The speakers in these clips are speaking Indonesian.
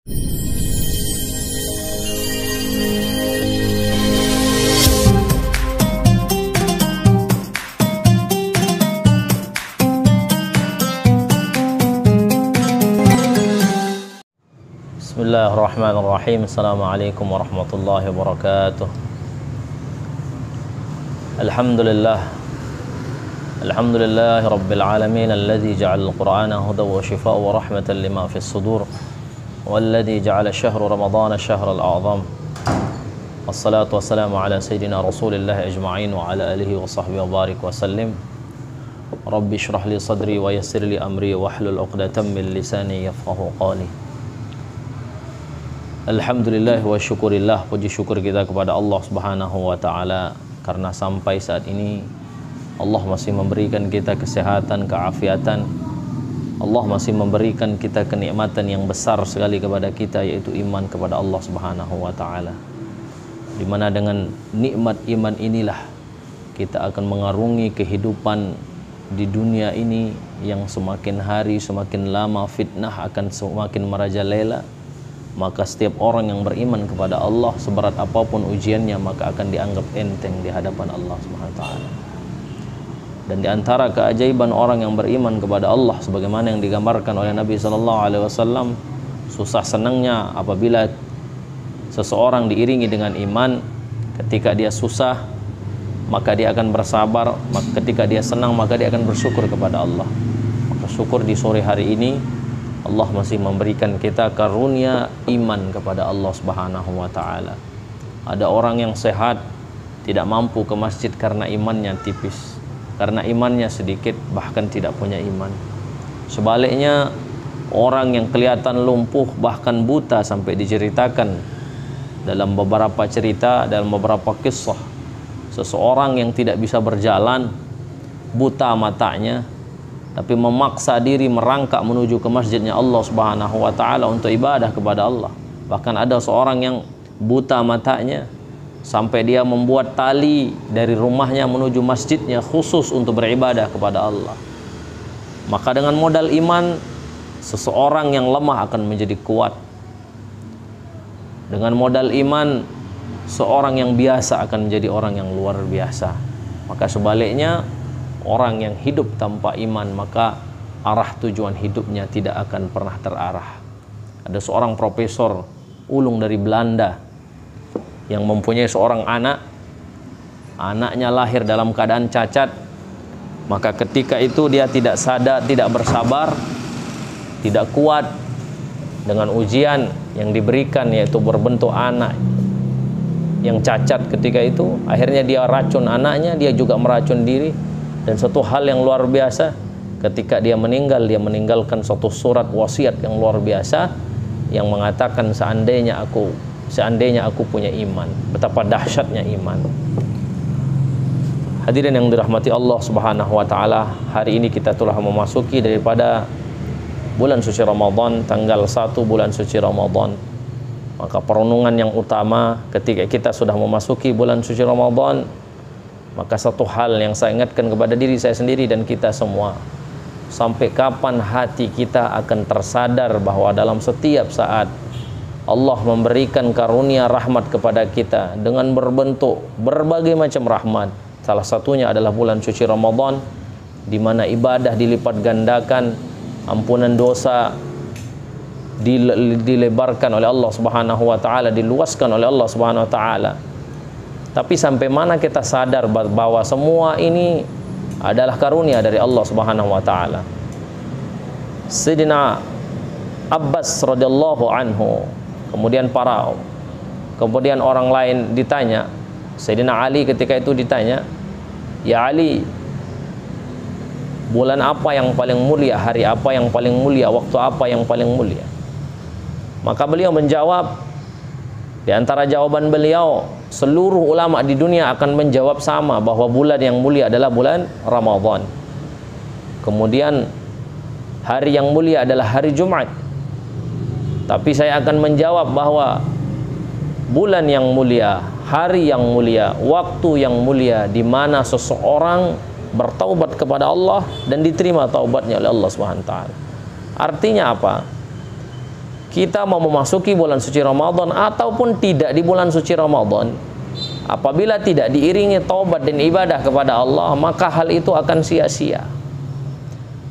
Bismillahirrahmanirrahim. Assalamualaikum warahmatullahi wabarakatuh. Alhamdulillahi rabbil alamin alladzi ja'ala al-Qur'ana hudan wa shifaa'an wa rahmatan lima fis sudur walladzi ja'ala shahra ramadhana shahral a'zam. Wassalatu wassalamu ala sayyidina Rasulillah ajma'in wa ala alihi wa sahbihi wa barik wa sallim. Rabbi shrah li sadri wa yassir li amri wa hlul 'uqdatam min lisani yafqahu qawli. Alhamdulillah wa syukurillah, puji syukur kita kepada Allah Subhanahu wa taala karena sampai saat ini Allah masih memberikan kita kesehatan, keafiatan. Allah masih memberikan kita kenikmatan yang besar sekali kepada kita, yaitu iman kepada Allah Subhanahu wa taala. Di mana dengan nikmat iman inilah kita akan mengarungi kehidupan di dunia ini yang semakin hari semakin lama fitnah akan semakin merajalela. Maka setiap orang yang beriman kepada Allah, seberat apapun ujiannya, maka akan dianggap enteng di hadapan Allah Subhanahu wa taala. Dan di antara keajaiban orang yang beriman kepada Allah sebagaimana yang digambarkan oleh Nabi sallallahu alaihi wasallam, susah senangnya apabila seseorang diiringi dengan iman. Ketika dia susah, maka dia akan bersabar, maka ketika dia senang, maka dia akan bersyukur kepada Allah. Maka syukur di sore hari ini Allah masih memberikan kita karunia iman kepada Allah Subhanahu wa taala. Ada orang yang sehat tidak mampu ke masjid karena imannya tipis, karena imannya sedikit, bahkan tidak punya iman. Sebaliknya, orang yang kelihatan lumpuh bahkan buta sampai diceritakan dalam beberapa cerita, dalam beberapa kisah, seseorang yang tidak bisa berjalan, buta matanya, tapi memaksa diri merangkak menuju ke masjidnya Allah Subhanahu wa taala untuk ibadah kepada Allah. Bahkan ada seorang yang buta matanya sampai dia membuat tali dari rumahnya menuju masjidnya khusus untuk beribadah kepada Allah. Maka dengan modal iman, seseorang yang lemah akan menjadi kuat. Dengan modal iman, seorang yang biasa akan menjadi orang yang luar biasa. Maka sebaliknya, orang yang hidup tanpa iman, maka arah tujuan hidupnya tidak akan pernah terarah. Ada seorang profesor ulung dari Belanda yang mempunyai seorang anak. Anaknya lahir dalam keadaan cacat. Maka ketika itu dia tidak sadar, tidak bersabar, tidak kuat dengan ujian yang diberikan, yaitu berbentuk anak yang cacat. Ketika itu akhirnya dia racun anaknya, dia juga meracun diri. Dan satu hal yang luar biasa, ketika dia meninggal, dia meninggalkan suatu surat wasiat yang luar biasa yang mengatakan seandainya aku punya iman. Betapa dahsyatnya iman. Hadirin yang dirahmati Allah Subhanahu wa taala, hari ini kita telah memasuki daripada bulan suci Ramadan, tanggal 1 bulan suci Ramadan. Maka perenungan yang utama ketika kita sudah memasuki bulan suci Ramadan, maka satu hal yang saya ingatkan kepada diri saya sendiri dan kita semua, sampai kapan hati kita akan tersadar bahwa dalam setiap saat Allah memberikan karunia rahmat kepada kita dengan berbentuk berbagai macam rahmat. Salah satunya adalah bulan suci Ramadan, di mana ibadah dilipat gandakan, ampunan dosa dilebarkan oleh Allah Subhanahu wa taala, diluaskan oleh Allah Subhanahu wa taala. Tapi sampai mana kita sadar bahwa semua ini adalah karunia dari Allah Subhanahu wa taala. Sayyidina Abbas radhiyallahu anhu, kemudian orang lain ditanya, Sayyidina Ali ketika itu ditanya, "Ya Ali, bulan apa yang paling mulia, hari apa yang paling mulia, waktu apa yang paling mulia?" Maka beliau menjawab, di antara jawaban beliau, seluruh ulama di dunia akan menjawab sama, bahwa bulan yang mulia adalah bulan Ramadan. Kemudian hari yang mulia adalah hari Jumat. Tapi saya akan menjawab bahwa bulan yang mulia, hari yang mulia, waktu yang mulia, di mana seseorang bertaubat kepada Allah dan diterima taubatnya oleh Allah Subhanahu wa taala. Artinya apa? kita mau memasuki bulan suci Ramadan ataupun tidak di bulan suci Ramadan, apabila tidak diiringi taubat dan ibadah kepada Allah, maka hal itu akan sia-sia.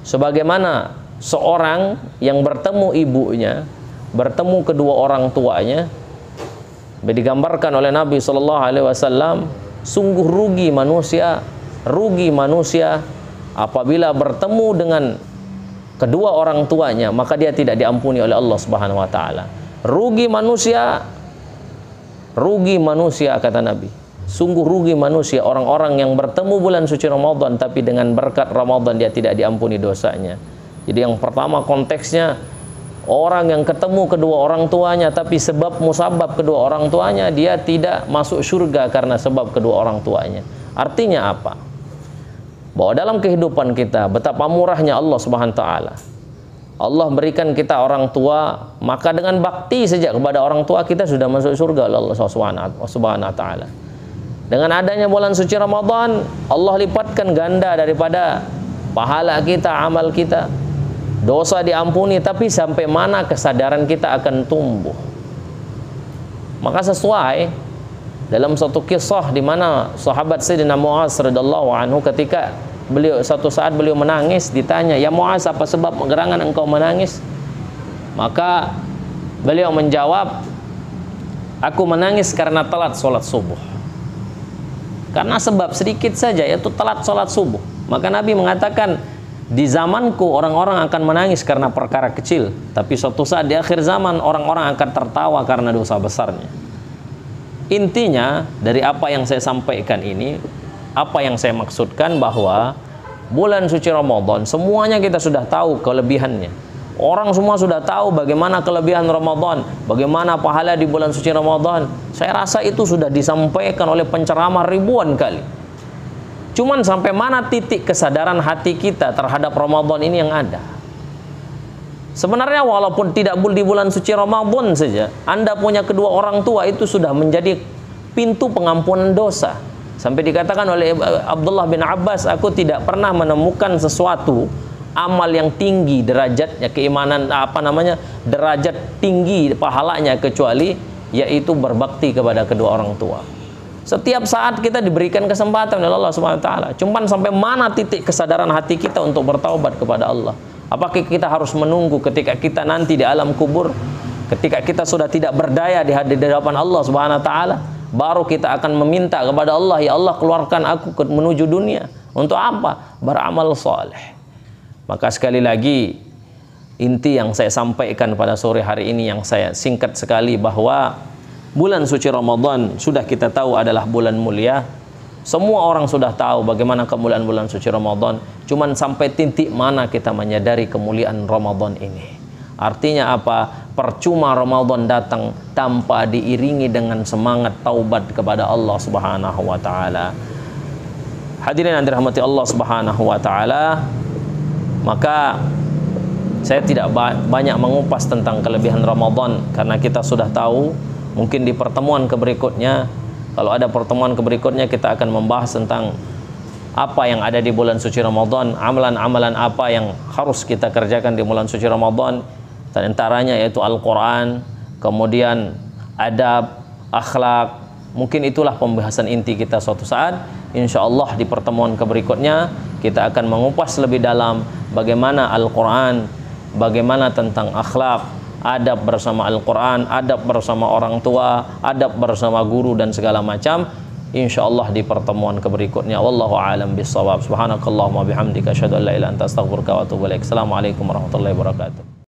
Sebagaimana seorang yang bertemu ibunya, bertemu kedua orang tuanya, digambarkan oleh Nabi SAW, sungguh rugi manusia apabila bertemu dengan kedua orang tuanya, maka dia tidak diampuni oleh Allah Subhanahu wa taala. Rugi manusia kata Nabi. Sungguh rugi manusia orang-orang yang bertemu bulan suci Ramadan tapi dengan berkat Ramadan dia tidak diampuni dosanya. Jadi yang pertama konteksnya, orang yang ketemu kedua orang tuanya tapi sebab musabab kedua orang tuanya dia tidak masuk surga karena sebab kedua orang tuanya. Artinya apa? Bahwa dalam kehidupan kita betapa murahnya Allah Subhanahu wa taala. Allah berikan kita orang tua, maka dengan bakti sejak kepada orang tua kita sudah masuk surga oleh Allah Subhanahu wa taala. Dengan adanya bulan suci Ramadan, Allah lipatkan ganda daripada pahala kita, amal kita. Dosa diampuni, tapi sampai mana kesadaran kita akan tumbuh. Maka sesuai dalam satu kisah di mana sahabat Sayyidina Mu'az radhiyallahu anhu, ketika suatu saat beliau menangis, ditanya, "Ya Mu'az, apa sebab gerangan engkau menangis?" Maka beliau menjawab, "Aku menangis karena telat sholat subuh." Karena sebab sedikit saja, yaitu telat sholat subuh. Maka Nabi mengatakan, di zamanku orang-orang akan menangis karena perkara kecil, tapi suatu saat di akhir zaman orang-orang akan tertawa karena dosa besarnya. Intinya dari apa yang saya sampaikan ini, apa yang saya maksudkan bahwa bulan suci Ramadan semuanya kita sudah tahu kelebihannya. Orang semua sudah tahu bagaimana kelebihan Ramadan, bagaimana pahala di bulan suci Ramadan. Saya rasa itu sudah disampaikan oleh penceramah ribuan kali. Cuman sampai mana titik kesadaran hati kita terhadap Ramadan ini yang ada? Sebenarnya walaupun tidak di bulan suci Ramadan saja, Anda punya kedua orang tua itu sudah menjadi pintu pengampunan dosa. Sampai dikatakan oleh Abdullah bin Abbas, aku tidak pernah menemukan sesuatu amal yang tinggi derajatnya, keimanan derajat tinggi pahalanya, kecuali yaitu berbakti kepada kedua orang tua. Setiap saat kita diberikan kesempatan oleh Allah Subhanahu wa taala. Cuman sampai mana titik kesadaran hati kita untuk bertaubat kepada Allah? Apakah kita harus menunggu ketika kita nanti di alam kubur, ketika kita sudah tidak berdaya di hadapan Allah Subhanahu wa taala, baru kita akan meminta kepada Allah, "Ya Allah, keluarkan aku menuju dunia." Untuk apa? Beramal saleh. Maka sekali lagi, inti yang saya sampaikan pada sore hari ini yang saya singkat sekali, bahwa bulan suci Ramadan sudah kita tahu adalah bulan mulia. Semua orang sudah tahu bagaimana kemuliaan bulan suci Ramadan. Cuman sampai titik mana kita menyadari kemuliaan Ramadan ini. Artinya apa? Percuma Ramadan datang tanpa diiringi dengan semangat taubat kepada Allah Subhanahu wa taala. Hadirin yang dirahmati Allah Subhanahu wa taala, maka saya tidak banyak mengupas tentang kelebihan Ramadan karena kita sudah tahu. Mungkin di pertemuan berikutnya, kalau ada pertemuan berikutnya, kita akan membahas tentang apa yang ada di bulan suci Ramadan, amalan-amalan apa yang harus kita kerjakan di bulan suci Ramadan. Dan antaranya yaitu Al-Quran, kemudian adab, akhlak. Mungkin itulah pembahasan inti kita suatu saat. Insya Allah di pertemuan berikutnya kita akan mengupas lebih dalam bagaimana Al-Quran, bagaimana tentang akhlak, adab bersama Al-Quran, adab bersama orang tua, adab bersama guru, dan segala macam. Insya Allah di pertemuan berikutnya. Wallahu a'lam bishawab. Subhanakallahumma bihamdika asyhadu an la ilaha illa anta astaghfiruka wa atubu ilaik. Assalamualaikum warahmatullahi wabarakatuh.